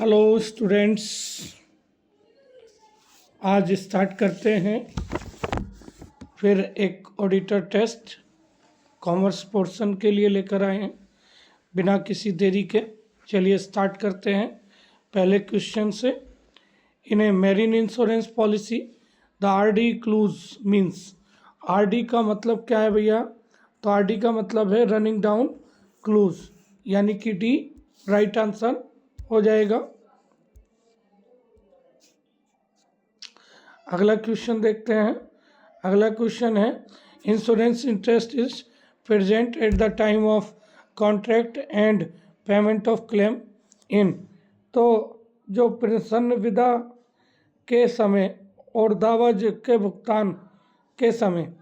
Hello students, आज start करते हैं फिर एक ऑडिटर टेस्ट कॉमर्स पोर्शन के लिए लेकर आए हैं बिना किसी देरी के। चलिए स्टार्ट करते हैं पहले क्वेश्चन से। In a marine insurance policy the RD clause means, RD का मतलब क्या है भैया? तो आरडी का मतलब है रनिंग डाउन क्लूज, यानी कि डी राइट आंसर हो जाएगा। अगला क्वेश्चन देखते हैं। अगला क्वेश्चन है insurance interest is present at the time of contract and payment of claim in. तो जो प्रसन्न विदा के समय और दावा के भुगतान के समय,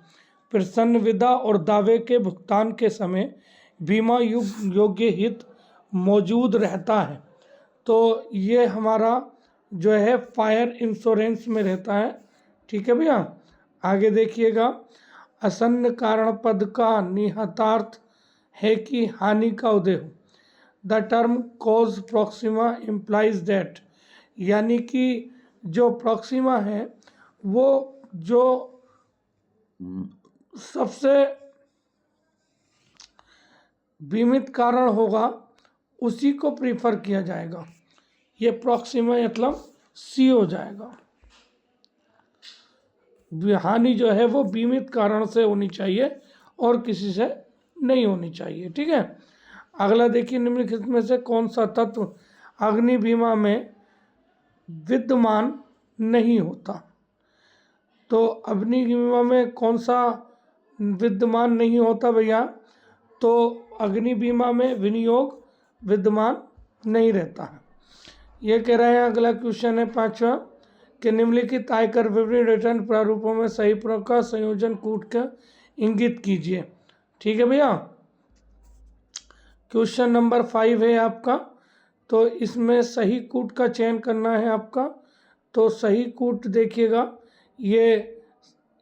प्रसन्न विदा और दावे के भुगतान के समय बीमा योग्य हित मौजूद रहता है। तो ये हमारा जो है फायर इंश्योरेंस में रहता है। ठीक है भैया, आगे देखिएगा। आसन्न कारण पद का निहितार्थ है कि हानि का उदय हो। The term cause Proxima implies that, यानी कि जो प्रॉक्सिमा है वो जो सबसे बीमित कारण होगा उसी को प्रीफर किया जाएगा। ये प्रॉक्सिमा मतलब सी हो जाएगा। हानि जो है वो बीमित कारण से होनी चाहिए और किसी से नहीं होनी चाहिए। ठीक है, अगला देखिए, निम्नलिखित में से कौन सा तत्व अग्नि बीमा में विद्यमान नहीं होता? तो अग्नि बीमा में कौन सा विद्यमान नहीं होता भैया? तो अग्नि बीमा में विनियोग विद्यमान नहीं रहता है। ये कह रहे हैं। अगला क्वेश्चन है पांचवा कि निम्नलिखित आयकर विवरण रिटर्न प्रारूपों में सही का संयोजन कूट का इंगित कीजिए। ठीक है भैया, क्वेश्चन नंबर 5 है आपका। तो इसमें सही कूट का चयन करना है आपका। तो सही कूट देखिएगा, ये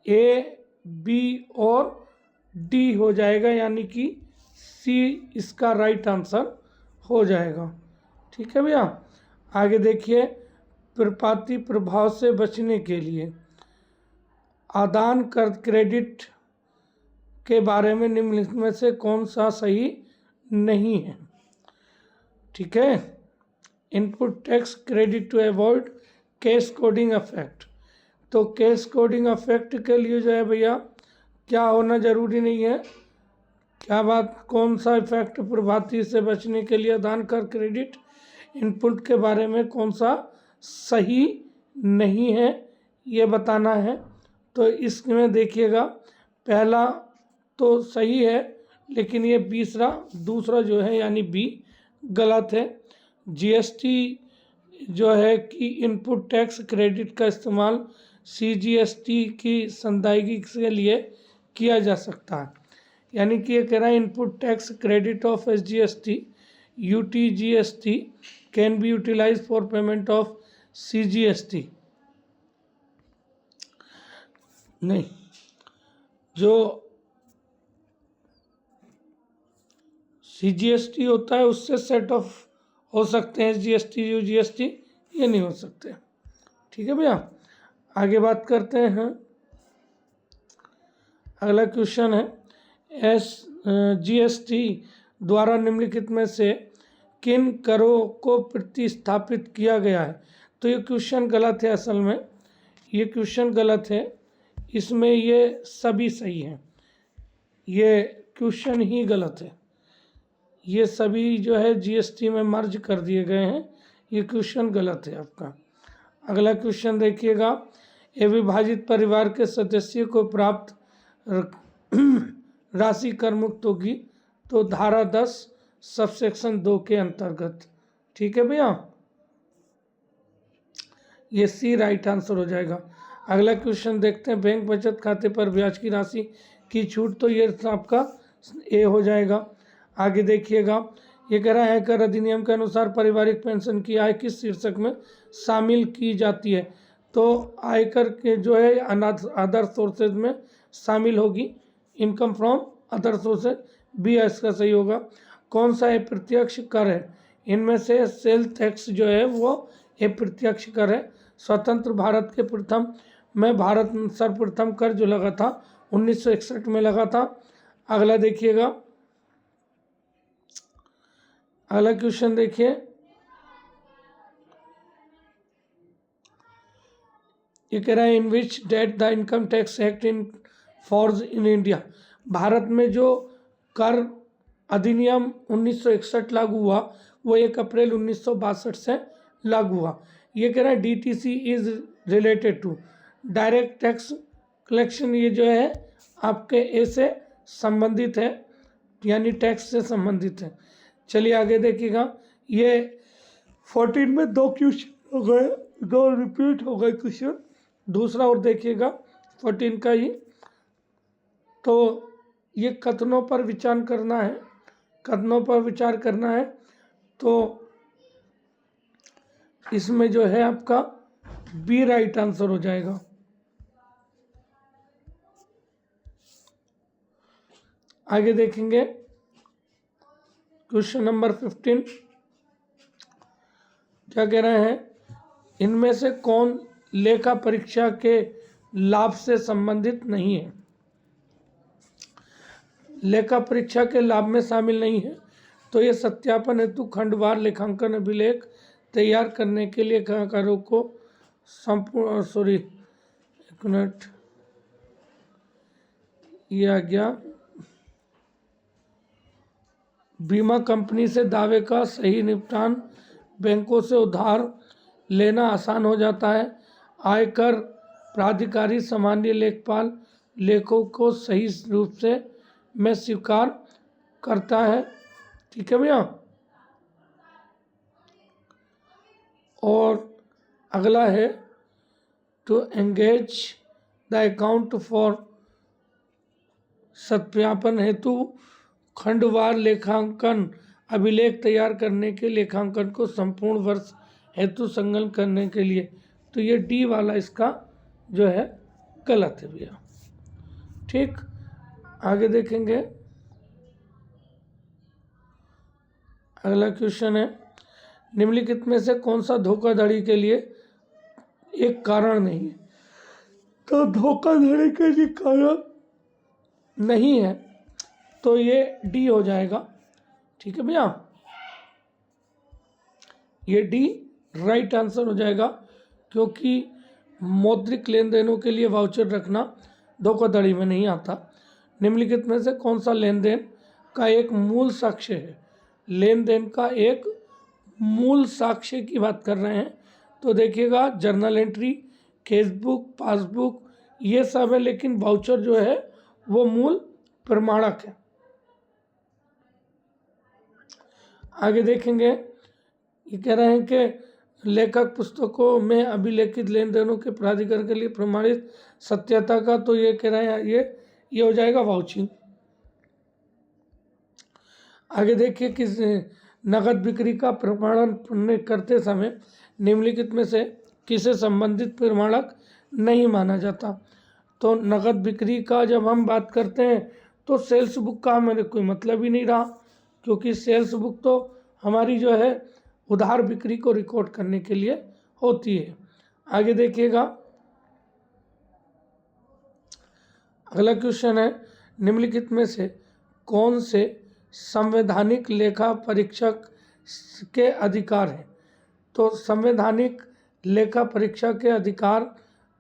ए, बी और डी हो जाएगा, यानी कि सी इसका राइट आंसर हो जाएगा। ठीक है भैया, आगे देखिए। प्रपाती प्रभाव से बचने के लिए आदान कर क्रेडिट के बारे में निम्नलिखित में से कौन सा सही नहीं है? ठीक है, input tax credit to avoid cascading effect. तो कैश कोडिंग इफेक्ट के लिए जो है भैया क्या होना जरूरी नहीं है? क्या बात, कौन सा इफेक्ट प्रभाती से बचने के लिए आदान कर क्रेडिट इनपुट के बारे में कौन सा सही नहीं है, ये बताना है। तो इसमें देखिएगा, पहला तो सही है लेकिन ये दूसरा जो है यानी बी गलत है। जीएसटी जो है कि इनपुट टैक्स क्रेडिट का इस्तेमाल सीजीएसटी की संदायगी के लिए किया जा सकता है, यानी कि ये कह रहा है input tax credit of SGST UTGST can be utilise for payment of CGST. नहीं, जो सीजीएसटी होता है उससे सेट ऑफ हो सकते हैं, एसजीएसटी यूजीएसटी ये नहीं हो सकते। ठीक है भैया, आगे बात करते हैं। अगला क्वेश्चन है जीएसटी द्वारा निम्नलिखित में से किन करों को प्रतिस्थापित किया गया है? तो ये क्वेश्चन गलत है, असल में ये क्वेश्चन गलत है। इसमें ये सभी सही हैं, ये क्वेश्चन ही गलत है। ये सभी जो है जीएसटी में मर्ज कर दिए गए हैं, ये क्वेश्चन गलत है आपका। अगला क्वेश्चन देखिएगा, ये विभाजित परिवार के सदस्यों को प्राप्त राशि कर मुक्त होगी। तो धारा 10 सबसेक्शन 2 के अंतर्गत। ठीक है भैया, ये सी राइट आंसर हो जाएगा। अगला क्वेश्चन देखते हैं, बैंक बचत खाते पर ब्याज की राशि की छूट। तो ये आपका ए हो जाएगा। आगे देखिएगा, ये कह रहा है आयकर अधिनियम के अनुसार पारिवारिक पेंशन की आय किस शीर्षक में शामिल की जाती है? तो आयकर के जो है अदर सोर्सेज में शामिल होगी, income from other sources, B इसका सही होगा। कौन सा अप्रत्यक्ष कर है? इनमें से सेल टैक्स जो है वो अप्रत्यक्ष कर है। स्वतंत्र भारत के प्रथम में भारत सर्वप्रथम कर जो लगा था 1961 में लगा था। अगला देखिएगा, अगला क्वेश्चन देखिए, ये कह रहा है in which date the income tax act in force in India. भारत में जो कर अधिनियम 1961 लागू हुआ वो 1 अप्रैल 1962 से लागू हुआ। ये कह रहा है DTC is related to direct tax collection. ये जो है आपके ए से संबंधित है, यानी टैक्स से संबंधित है। चलिए आगे देखिएगा, ये 14 में 2 क्वेश्चन हो गए, 2 रिपीट हो गए क्वेश्चन। दूसरा और देखिएगा 14 का ही, तो ये कथनों पर विचार करना है, कथनों पर विचार करना है। तो इसमें जो है आपका बी राइट आंसर हो जाएगा। आगे देखेंगे क्वेश्चन नंबर 15, क्या कह रहे हैं, इनमें से कौन लेखा परीक्षा के लाभ से संबंधित नहीं है। लेखा परीक्षा के लाभ में शामिल नहीं है तो ये सत्यापन हेतु खंडवार लेखांकन अभिलेख तैयार करने के लिए लेखाकारों को संपूर्ण एक मिनट, ये आ गया, बीमा कंपनी से दावे का सही निपटान, बैंकों से उधार लेना आसान हो जाता है, आयकर प्राधिकारी सामान्य लेखपाल लेखों को सही रूप से में स्वीकार करता है। ठीक है भैया। और अगला है to engage the account for सत्यापन हेतु खंडवार लेखांकन अभिलेख तैयार करने के लेखांकन को संपूर्ण वर्ष हेतु संलग्न करने के लिए। तो ये डी वाला इसका जो है गलत है भैया। ठीक, आगे देखेंगे, अगला क्वेश्चन है निम्नलिखित में से कौन सा धोखाधड़ी के लिए एक कारण नहीं है। तो धोखाधड़ी के लिए कारण नहीं है तो ये डी हो जाएगा। ठीक है भैया, ये डी राइट आंसर हो जाएगा, क्योंकि मौद्रिक लेन देनों के लिए वाउचर रखना धोखाधड़ी में नहीं आता। निम्नलिखित में से कौन सा लेन देन का एक मूल साक्ष्य है। लेन देन का एक मूल साक्ष्य की बात कर रहे हैं तो देखिएगा जर्नल एंट्री, केसबुक, पासबुक ये सब है, लेकिन वाउचर जो है वो मूल प्रमाणक है। आगे देखेंगे, ये कह रहे हैं कि लेखक पुस्तकों में अभिलेखित लेन देनों के प्राधिकरण के लिए प्रमाणित सत्यता का, तो ये कह रहे हैं ये हो जाएगा वाउचिंग। आगे देखिए किस नगद बिक्री का प्रमाणन करते समय निम्नलिखित में से किसे संबंधित प्रमाणक नहीं माना जाता। तो नगद बिक्री का जब हम बात करते हैं तो सेल्स बुक का हमें कोई मतलब ही नहीं रहा, क्योंकि सेल्स बुक तो हमारी जो है उधार बिक्री को रिकॉर्ड करने के लिए होती है। आगे देखिएगा, अगला क्वेश्चन है निम्नलिखित में से कौन से संवैधानिक लेखा परीक्षक के अधिकार हैं। तो संवैधानिक लेखा परीक्षा के अधिकार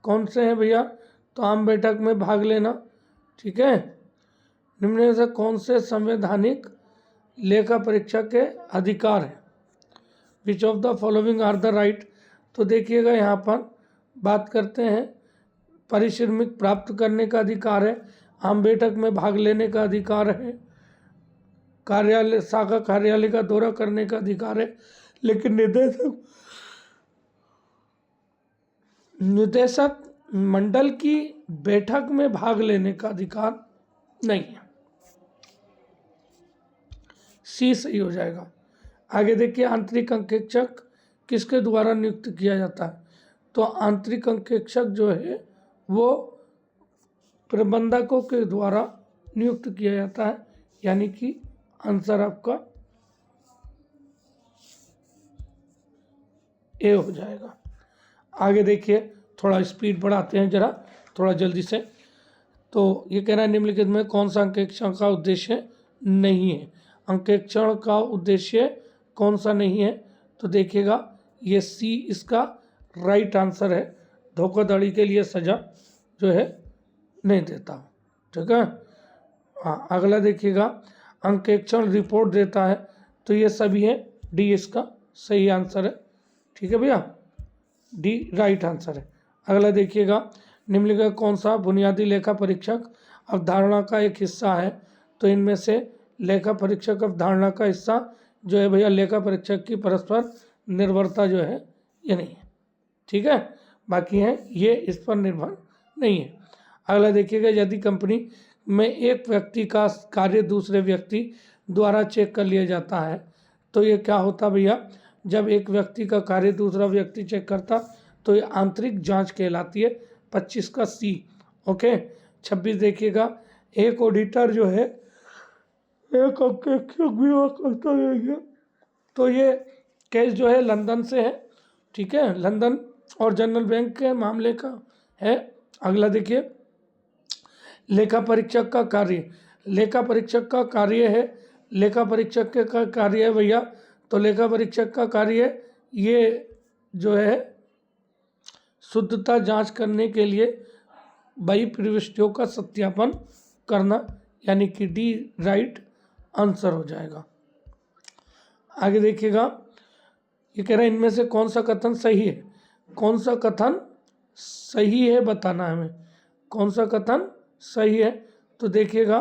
कौन से हैं भैया। तो आम बैठक में भाग लेना, ठीक है। निम्न में से कौन से संवैधानिक लेखा परीक्षा के अधिकार हैं। Which of the following are the right. तो देखिएगा यहाँ पर बात करते हैं पारिश्रमिक प्राप्त करने का अधिकार है, आम बैठक में भाग लेने का अधिकार है, कार्यालय शाखा कार्यालय का दौरा करने का अधिकार है, लेकिन निदेशक मंडल की बैठक में भाग लेने का अधिकार नहीं है। सी सही हो जाएगा। आगे देखिए आंतरिक अंकेक्षक किसके द्वारा नियुक्त किया जाता है। तो आंतरिक अंकेक्षक जो है वो प्रबंधकों के द्वारा नियुक्त किया जाता है, यानी कि आंसर आपका ए हो जाएगा। आगे देखिए, थोड़ा स्पीड बढ़ाते हैं जरा, थोड़ा जल्दी से। तो ये कह रहा है निम्नलिखित में कौन सा अंकेक्षण का उद्देश्य नहीं है। अंकेक्षण का उद्देश्य कौन सा नहीं है, तो देखिएगा ये सी इसका राइट आंसर है। धोखाधड़ी के लिए सजा जो है नहीं देता, ठीक है। हाँ, अगला देखिएगा, अंकेक्षण रिपोर्ट देता है, तो ये सभी है, डी इसका सही आंसर है, ठीक है भैया, डी राइट आंसर है। अगला देखिएगा, निम्नलिखित कौन सा बुनियादी लेखा परीक्षक अवधारणा का एक हिस्सा है, तो इनमें से लेखा परीक्षक अवधारणा का हिस्सा जो है भैया लेखा परीक्षक की परस्पर निर्भरता जो है ये नहीं है, ठीक है। बाकी हैं ये इस पर निर्भर नहीं है। अगला देखिएगा, यदि कंपनी में एक व्यक्ति का कार्य दूसरे व्यक्ति द्वारा चेक कर लिया जाता है, तो ये क्या होता भैया, जब एक व्यक्ति का कार्य दूसरा व्यक्ति चेक करता तो ये आंतरिक जांच कहलाती है। 25 का सी, ओके। 26 देखिएगा, एक ऑडिटर जो है एक अंकेक्षक भी हुआ करता है, तो ये केस जो है लंदन से है, ठीक है, लंदन और जनरल बैंक के मामले का है। अगला देखिए, लेखा परीक्षक का कार्य, लेखा परीक्षक का कार्य है, लेखा परीक्षक के का कार्य है भैया, तो लेखा परीक्षक का कार्य ये जो है शुद्धता जांच करने के लिए बही प्रविष्टियों का सत्यापन करना, यानी कि डी राइट आंसर हो जाएगा। आगे देखिएगा, ये कह रहा है इनमें से कौन सा कथन सही है, कौन सा कथन सही है बताना है हमें, कौन सा कथन सही है। तो देखिएगा,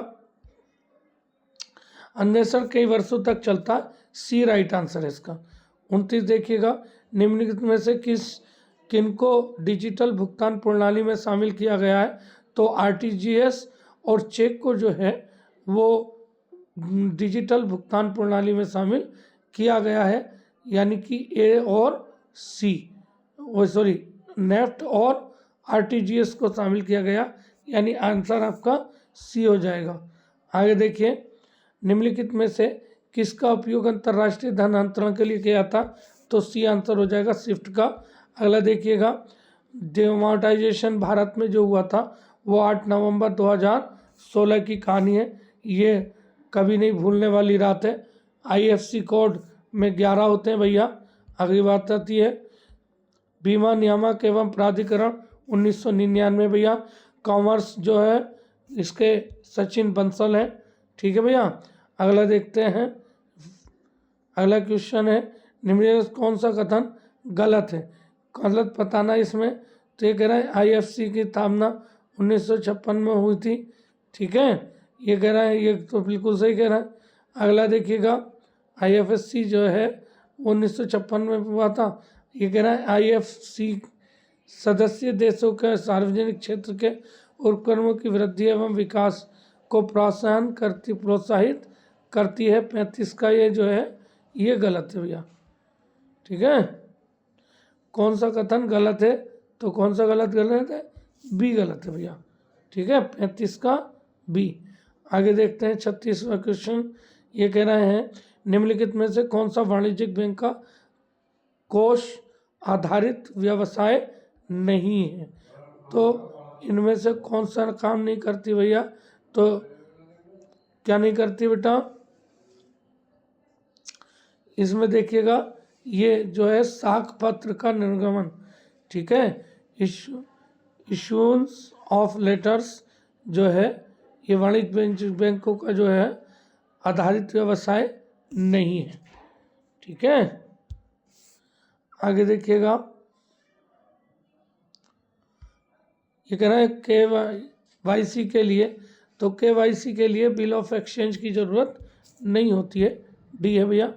अन्वेषण कई वर्षों तक चलता, सी राइट आंसर है इसका। 29 देखिएगा, निम्नलिखित में से किनको डिजिटल भुगतान प्रणाली में शामिल किया गया है, तो आरटीजीएस और चेक को जो है वो डिजिटल भुगतान प्रणाली में शामिल किया गया है, यानी कि ए और सी, वो सॉरी नेफ्ट और आरटीजीएस को शामिल किया गया, यानी आंसर आपका सी हो जाएगा। आगे देखिए, निम्नलिखित में से किसका उपयोग अंतर्राष्ट्रीय धन अंतरण के लिए किया था, तो सी आंसर हो जाएगा स्विफ्ट का। अगला देखिएगा, डिमोनेटाइजेशन भारत में जो हुआ था वो 8 नवंबर 2016 की कहानी है, ये कभी नहीं भूलने वाली रात है। आईएफएससी कोड में 11 होते हैं भैया। अगली बात आती है, बीमा नियामक एवं प्राधिकरण 1999 भैया, कॉमर्स जो है इसके सचिन बंसल हैं, ठीक है भैया। अगला देखते हैं, अगला क्वेश्चन है, निम्नलिखित कौन सा कथन गलत है, गलत बताना इसमें। तो ये कह रहा है आईएफएससी की स्थापना 1956 में हुई थी, ठीक है, ये कह रहा है, ये तो बिल्कुल सही कह रहा है। अगला देखिएगा, आईएफएससी जो है 1956 में हुआ था, ये कह रहा है आईएफएससी सदस्य देशों के सार्वजनिक क्षेत्र के उपक्रमों की वृद्धि एवं विकास को प्रोत्साहित करती है। 35 का ये जो है ये गलत है भैया, ठीक है। कौन सा कथन गलत है, तो कौन सा गलत है, बी गलत है भैया, ठीक है, 35 का बी। आगे देखते हैं 36वां क्वेश्चन, ये कह रहे हैं निम्नलिखित में से कौन सा वाणिज्यिक बैंक का कोष आधारित व्यवसाय नहीं है, तो इनमें से कौन सा काम नहीं करती भैया, तो क्या नहीं करती बेटा, इसमें देखिएगा ये जो है साख पत्र का निर्गमन, ठीक है, इशूंस ऑफ लेटर्स जो है ये वाणिज्य बैंकों का जो है आधारित व्यवसाय नहीं है, ठीक है। आगे देखिएगा, ये कह रहा है केवाईसी के लिए, तो केवाईसी के लिए बिल ऑफ एक्सचेंज की ज़रूरत नहीं होती है, डी है भैया।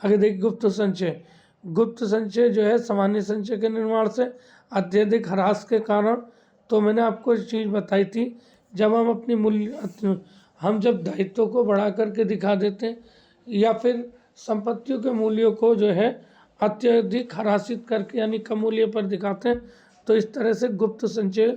आगे देखिए, गुप्त संचय, गुप्त संचय जो है सामान्य संचय के निर्माण से अत्यधिक ह्रास के कारण, तो मैंने आपको एक चीज़ बताई थी, जब हम अपनी हम जब दायित्व को बढ़ा करके दिखा देते हैं या फिर संपत्तियों के मूल्यों को जो है अत्यधिक ह्रासित करके यानी कम मूल्य पर दिखाते हैं, तो इस तरह से गुप्त संचय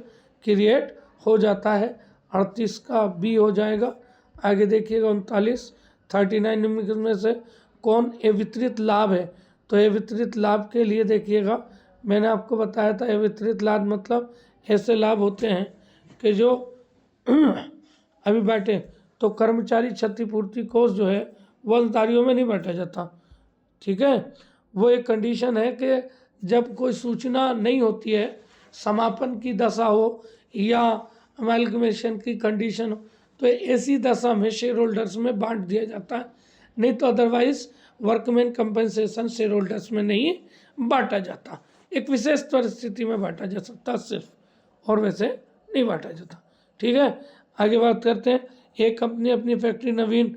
क्रिएट हो जाता है। 38 का बी हो जाएगा। आगे देखिएगा 39 निम्नलिखित में से कौन ए वितरित लाभ है, तो ये वितरित लाभ के लिए देखिएगा, मैंने आपको बताया था ये वितरित लाभ मतलब ऐसे लाभ होते हैं कि जो अभी बैठे तो कर्मचारी क्षतिपूर्ति कोष जो है वो अंशधारियों में नहीं बांटा जाता, ठीक है। वो एक कंडीशन है कि जब कोई सूचना नहीं होती है, समापन की दशा हो या अमेलगमेशन की कंडीशन हो, तो ऐसी दशा में शेयर होल्डर्स में बांट दिया जाता है, नहीं तो otherwise workman compensation share holders में नहीं बांटा जाता। एक विशेष परिस्थिति में बांटा जा सकता सिर्फ, और वैसे नहीं बांटा जाता, ठीक है। आगे बात करते हैं। एक कंपनी अपनी फैक्ट्री नवीन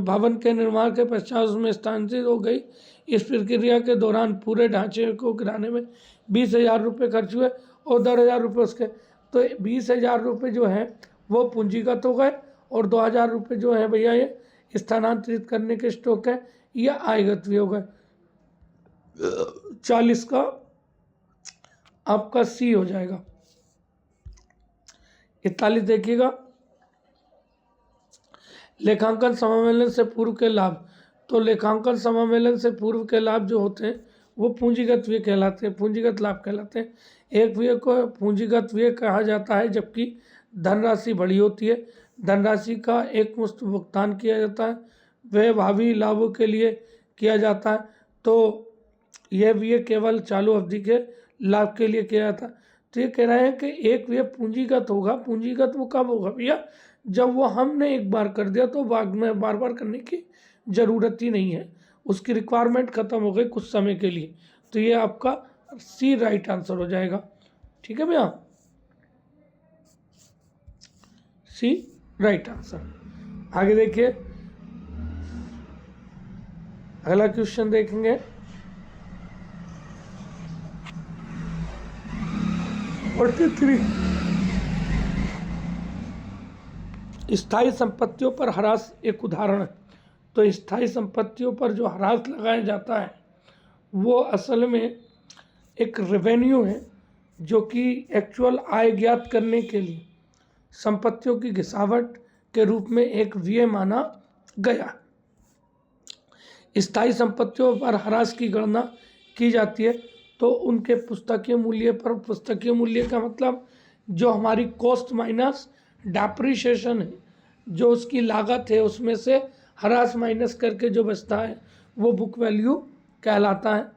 भवन के निर्माण के पश्चात उसमें स्थानांतरित हो गई। इस प्रक्रिया के दौरान पूरे ढांचे को गिराने में 20,000 रुपये खर्च हुए और 10,000 रुपये उसके, तो 20,000 रुपये जो है वो पूंजीगत हो गए और 2,000 रुपये जो है भैया ये स्थानांतरित करने के स्टॉक है, या आयगत भी हो गए। 40 का आपका सी हो जाएगा। 41 देखिएगा, लेखांकन समामेलन से पूर्व के लाभ। तो लेखांकन समामेलन से पूर्व के लाभ जो होते हैं वो पूंजीगत व्यय कहलाते हैं, पूंजीगत लाभ कहलाते हैं। एक व्यय को पूंजीगत व्यय कहा जाता है जबकि धनराशि बड़ी होती है। धनराशि का एक मुश्त भुगतान किया जाता है, वह भावी लाभों के लिए किया जाता है। तो यह व्यय केवल चालू अवधि के लाभ के लिए किया जाता है। तो ये कह रहे हैं कि एक व्यय पूंजीगत होगा। पूंजीगत वो कब होगा भैया? जब वो हमने एक बार कर दिया तो बाद में बार बार करने की ज़रूरत ही नहीं है, उसकी रिक्वायरमेंट ख़त्म हो गई कुछ समय के लिए। तो ये आपका सी राइट आंसर हो जाएगा, ठीक है भैया, सी राइट आंसर। आगे देखिए, अगला क्वेश्चन देखेंगे। 43 स्थायी संपत्तियों पर ह्रास एक उदाहरण है। तो स्थायी संपत्तियों पर जो ह्रास लगाया जाता है वो असल में एक रेवेन्यू है जो कि एक्चुअल आय ज्ञात करने के लिए संपत्तियों की घिसावट के रूप में एक व्यय माना गया। स्थायी संपत्तियों पर ह्रास की गणना की जाती है तो उनके पुस्तकीय मूल्य पर, पुस्तकीय मूल्य का मतलब जो हमारी कॉस्ट माइनस डेप्रिसिएशन है, जो उसकी लागत है उसमें से ह्रास माइनस करके जो बचता है वो बुक वैल्यू कहलाता है।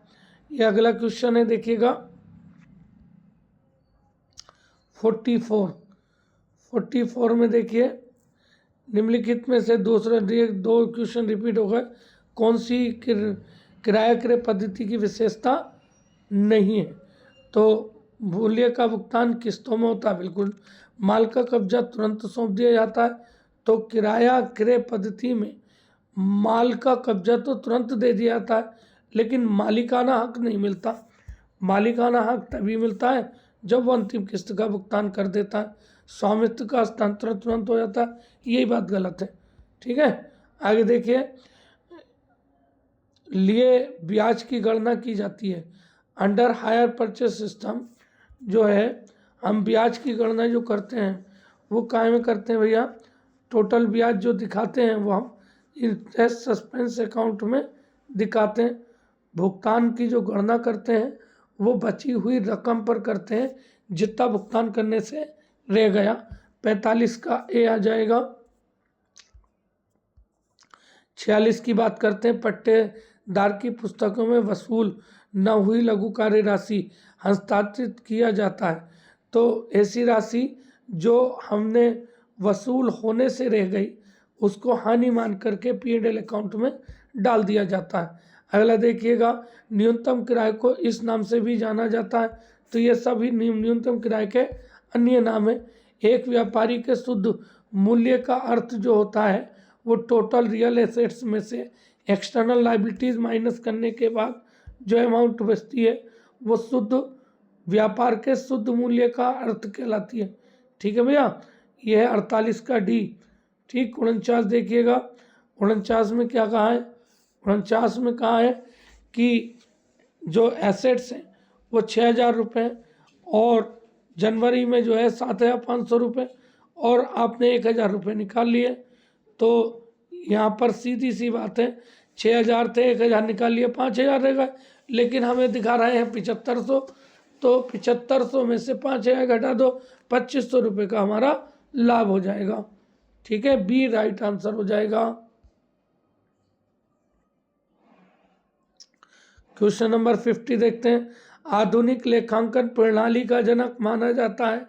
ये अगला क्वेश्चन है, देखिएगा 44 में देखिए, निम्नलिखित में से दूसरा दो क्वेश्चन रिपीट हो गए। कौन सी किराया क्रय पद्धति की विशेषता नहीं है? तो मूल्य का भुगतान किस्तों में होता है, बिल्कुल। माल का कब्जा तुरंत सौंप दिया जाता है। तो किराया क्रय पद्धति में माल का कब्जा तो तुरंत दे दिया जाता है लेकिन मालिकाना हक नहीं मिलता। मालिकाना हक तभी मिलता है जब वो अंतिम किस्त का भुगतान कर देता है। स्वामित्व का हस्तांतरण तुरंत हो जाता है, यही बात गलत है, ठीक है। आगे देखिए, लिए ब्याज की गणना की जाती है। अंडर हायर परचेस सिस्टम जो है, हम ब्याज की गणना जो करते हैं वो काहे में करते हैं भैया? टोटल ब्याज जो दिखाते हैं वो हम इंटरेस्ट सस्पेंस अकाउंट में दिखाते हैं। भुगतान की जो गणना करते हैं वो बची हुई रकम पर करते हैं जितना भुगतान करने से रह गया। 45 का ए आ जाएगा। 46 की बात करते हैं, पट्टेदार की पुस्तकों में वसूल न हुई लघु कार्य राशि हस्तांतरित किया जाता है। तो ऐसी राशि जो हमने वसूल होने से रह गई उसको हानि मान करके P&L अकाउंट में डाल दिया जाता है। अगला देखिएगा, न्यूनतम किराए को इस नाम से भी जाना जाता है। तो ये सभी न्यूनतम किराए के अन्य नाम है। एक व्यापारी के शुद्ध मूल्य का अर्थ जो होता है वो टोटल रियल एसेट्स में से एक्सटर्नल लाइबिलिटीज माइनस करने के बाद जो अमाउंट बचती है वो शुद्ध व्यापार के शुद्ध मूल्य का अर्थ कहलाती है, ठीक है भैया। यह है 48 का डी, ठीक। 49 देखिएगा, 49 में क्या कहा है? 49 में कहा है कि जो एसेट्स हैं वो 6,000 रुपये और जनवरी में जो है 7,500 रुपये और आपने 1,000 रुपये निकाल लिए। तो यहाँ पर सीधी सी बात है, 6,000 थे, 1,000 निकाल लिए, 5,000 रह गए। लेकिन हमें दिखा रहे हैं 7500, तो 7500 में से 5,000 घटा दो, 2,500 रुपये का हमारा लाभ हो जाएगा। ठीक है, बी राइट आंसर हो जाएगा। क्वेश्चन नंबर 50 देखते हैं। आधुनिक लेखांकन प्रणाली का जनक माना जाता है।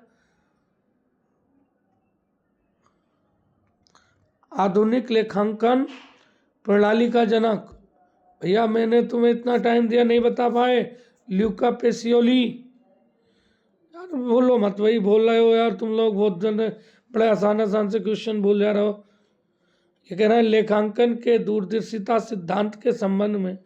आधुनिक लेखांकन प्रणाली का जनक, भैया मैंने तुम्हें इतना टाइम दिया, नहीं बता पाए। Luca Pacioli. यार बोलो मत, वही बोल रहे हो यार तुम लोग, बहुत जन बड़े आसान से क्वेश्चन बोल जा रहे हो। ये कह रहा है लेखांकन के दूरदर्शिता सिद्धांत के संबंध में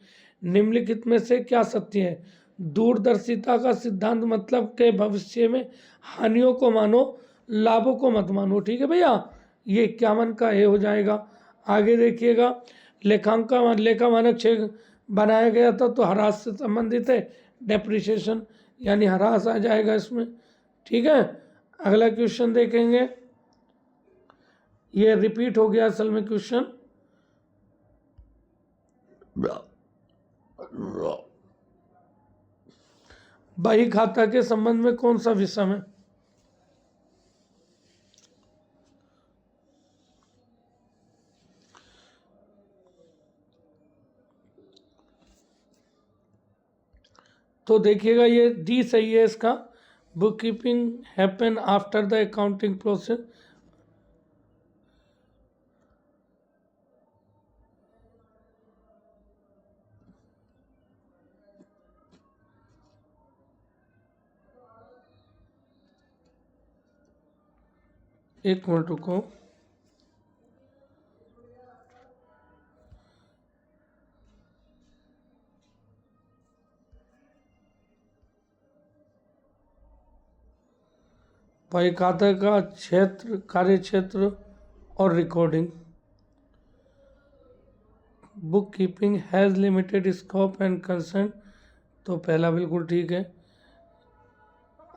निम्नलिखित में से क्या सत्य है। दूरदर्शिता का सिद्धांत मतलब के भविष्य में हानियों को मानो, लाभों को मत मानो। ठीक है भैया, ये 51 का ए हो जाएगा। आगे देखिएगा, लेखा मानक 6 बनाया गया था, तो ह्रास से संबंधित है, डेप्रिसिएशन यानी ह्रास आ जाएगा इसमें। ठीक है, अगला क्वेश्चन देखेंगे। ये रिपीट हो गया असल में क्वेश्चन। बही खाता के संबंध में कौन सा विषम है। तो देखिएगा ये डी सही है इसका। Book keeping happen after the accounting process. एक मिनट रुको। भाई खाता का क्षेत्र, कार्य क्षेत्र और recording. Book keeping has limited scope and concern, तो पहला बिल्कुल ठीक है।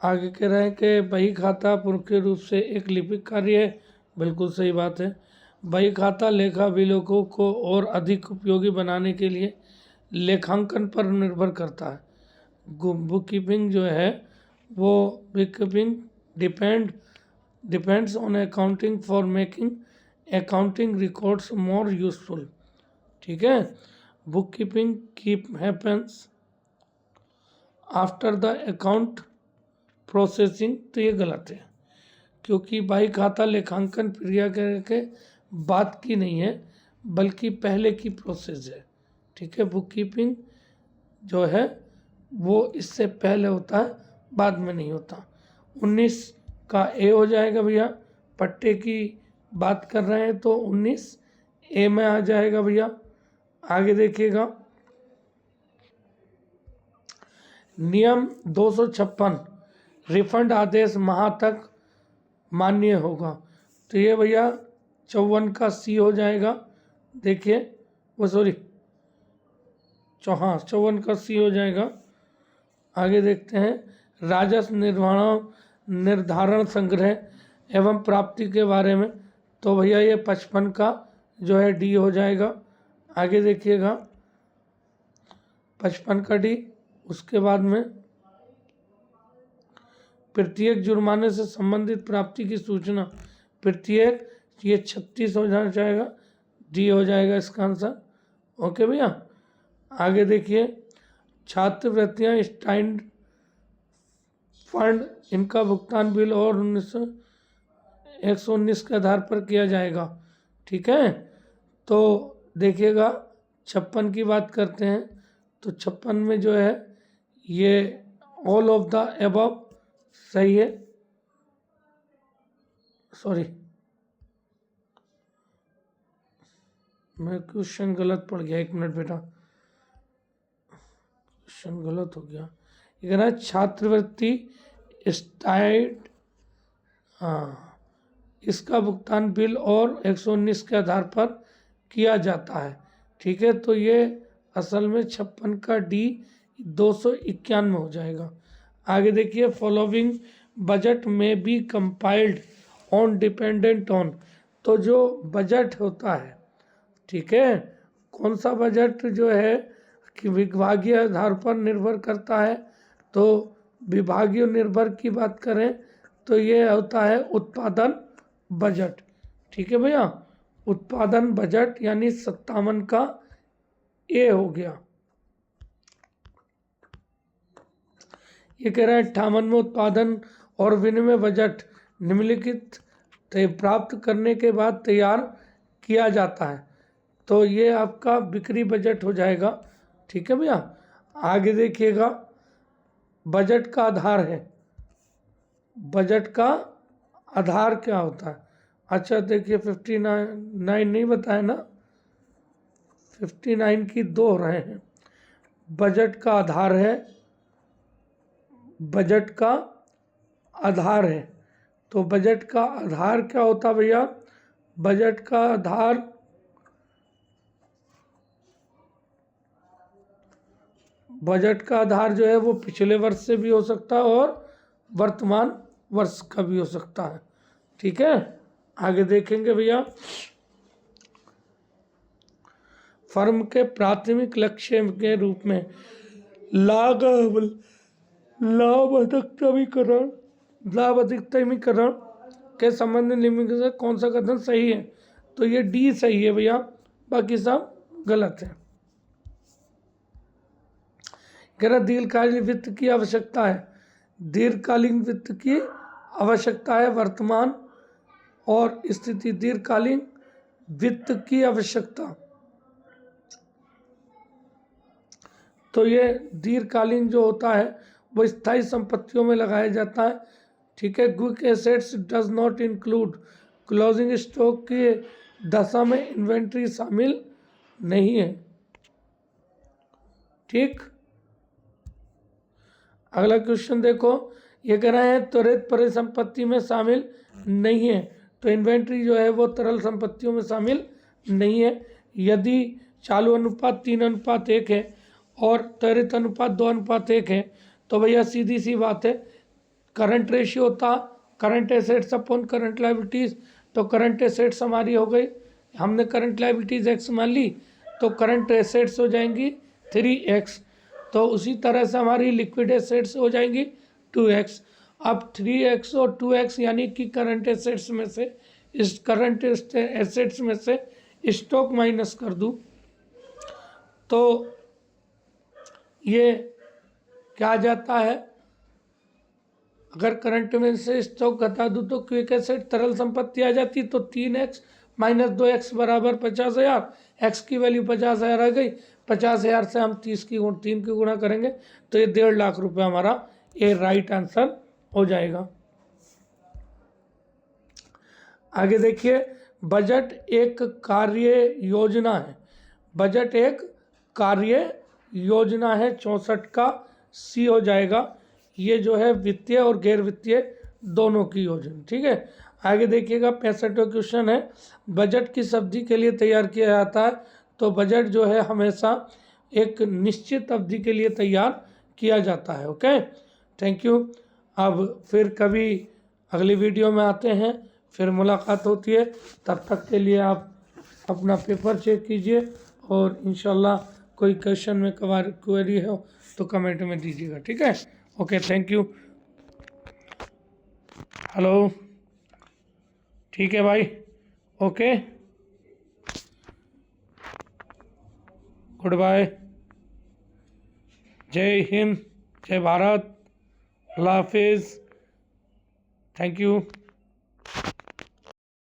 आगे कह रहे हैं कि बही खाता मुख्य रूप से एक लिपिक कार्य है, बिल्कुल सही बात है। बही खाता लेखा विलोकों को और अधिक उपयोगी बनाने के लिए लेखांकन पर निर्भर करता है। बुक कीपिंग जो है वो book keeping depends on accounting for making accounting records more useful. ठीक है, book keeping keep happens after the account processing, तो ये गलत है, क्योंकि बही खाता लेखांकन प्रक्रिया के बाद की नहीं है, बल्कि पहले की प्रोसेस है। ठीक है, बुक कीपिंग जो है वो इससे पहले होता है, बाद में नहीं होता। 19 का ए हो जाएगा भैया। पट्टे की बात कर रहे हैं तो 19 ए में आ जाएगा भैया। आगे देखिएगा, नियम 256 रिफंड आदेश माह तक मान्य होगा, तो ये भैया 54 का सी हो जाएगा। देखिए वो सॉरी हाँ 54 का सी हो जाएगा। आगे देखते हैं, राजस्व निर्धारण संग्रह एवं प्राप्ति के बारे में, तो भैया ये 55 का जो है डी हो जाएगा। आगे देखिएगा 55 का डी। उसके बाद में प्रत्येक जुर्माने से संबंधित प्राप्ति की सूचना, प्रत्येक, ये 36 हो जाना चाहेगा, डी हो जाएगा इसका आंसर। ओके भैया, आगे देखिए, छात्रवृत्तियां स्टाइंड फंड, इनका भुगतान बिल और 119 के आधार पर किया जाएगा। ठीक है, तो देखिएगा 56 की बात करते हैं, तो 56 में जो है ये ऑल ऑफ द एबव सही है। सॉरी मैं क्वेश्चन गलत पढ़ गया, एक मिनट बेटा, क्वेश्चन गलत हो गया। ये कहना है छात्रवृत्ति स्टाइड, हाँ, इसका भुगतान बिल और 119 के आधार पर किया जाता है। ठीक है, तो ये असल में 56 का डी 291 हो जाएगा। आगे देखिए, फॉलोइंग बजट में be compiled on dependent on, तो जो बजट होता है, ठीक है, कौन सा बजट जो है कि विभागीय आधार पर निर्भर करता है, तो विभागीय निर्भर की बात करें तो ये होता है उत्पादन बजट। ठीक है भैया, उत्पादन बजट यानी 57 का ए हो गया। ये कह रहा है 58 में उत्पादन और विनिमय बजट निम्नलिखित प्राप्त करने के बाद तैयार किया जाता है, तो ये आपका बिक्री बजट हो जाएगा। ठीक है भैया, आगे देखिएगा, बजट का आधार है। बजट का आधार क्या होता है? अच्छा देखिए 59 नहीं बताया ना, 59 की दो हो रहे हैं। बजट का आधार है, बजट का आधार है, तो बजट का आधार क्या होता है भैया? बजट का आधार जो है वो पिछले वर्ष से भी हो सकता है और वर्तमान वर्ष का भी हो सकता है। ठीक है, आगे देखेंगे भैया, फर्म के प्राथमिक लक्ष्य के रूप में लाभ अधिकतमीकरण के संबंध में निम्नलिखित से कौन सा कथन सही है? तो ये डी सही है भैया, बाकी सब गलत है। कह रहा दीर्घकालीन वित्त की आवश्यकता है। दीर्घकालीन वित्त की आवश्यकता है, वर्तमान और स्थिति दीर्घकालीन वित्त की आवश्यकता। तो ये दीर्घकालीन जो होता है वो स्थायी संपत्तियों में लगाया जाता है। ठीक है, quick assets does not include closing stock की दशा में इन्वेंट्री शामिल नहीं है। ठीक, अगला क्वेश्चन देखो, ये कह रहे हैं त्वरित परिसंपत्ति में शामिल नहीं है, तो इन्वेंट्री जो है वो तरल संपत्तियों में शामिल नहीं है। यदि चालू अनुपात 3:1 है और त्वरित अनुपात 2:1 है, तो भैया सीधी सी बात है, करंट रेशियो होता current assets upon current liabilities, तो करंट एसेट्स हमारी हो गई, हमने करंट लायबिलिटीज़ x मान ली, तो करंट एसेट्स हो जाएंगी 3x, तो उसी तरह से हमारी लिक्विड एसेट्स हो जाएंगी 2x। अब 3x और 2x यानी कि करंट एसेट्स में से, इस करंट एसेट्स में से स्टॉक माइनस कर दूं, तो ये क्या आ जाता है? अगर करंट में से स्टॉक घटा दूं तो क्विक एसेट तरल संपत्ति आ जाती, तो 3x माइनस 2x बराबर 50,000, x की वैल्यू 50,000 आ गई। 50,000 से हम 3 की गुणा करेंगे, तो ये 1.5 लाख रुपए हमारा ये राइट आंसर हो जाएगा। आगे देखिए, बजट एक कार्य योजना है। बजट एक कार्य योजना है, 64 का सी हो जाएगा। ये जो है वित्तीय और गैर वित्तीय दोनों की योजना। ठीक है, आगे देखिएगा 65वां क्वेश्चन है, बजट किस अवधि के लिए तैयार किया जाता है? तो बजट जो है हमेशा एक निश्चित अवधि के लिए तैयार किया जाता है। Okay, thank you. अब फिर कभी अगली वीडियो में आते हैं, फिर मुलाकात होती है। तब तक के लिए आप अपना पेपर चेक कीजिए और इंशाल्लाह कोई क्वेश्चन में क्वेरी हो तो कमेंट में दीजिएगा। ठीक है, ओके, थैंक यू। हेलो, ठीक है भाई, ओके, गुड बाय, जय हिंद, जय भारत, अल्लाह हाफिज़, थैंक यू।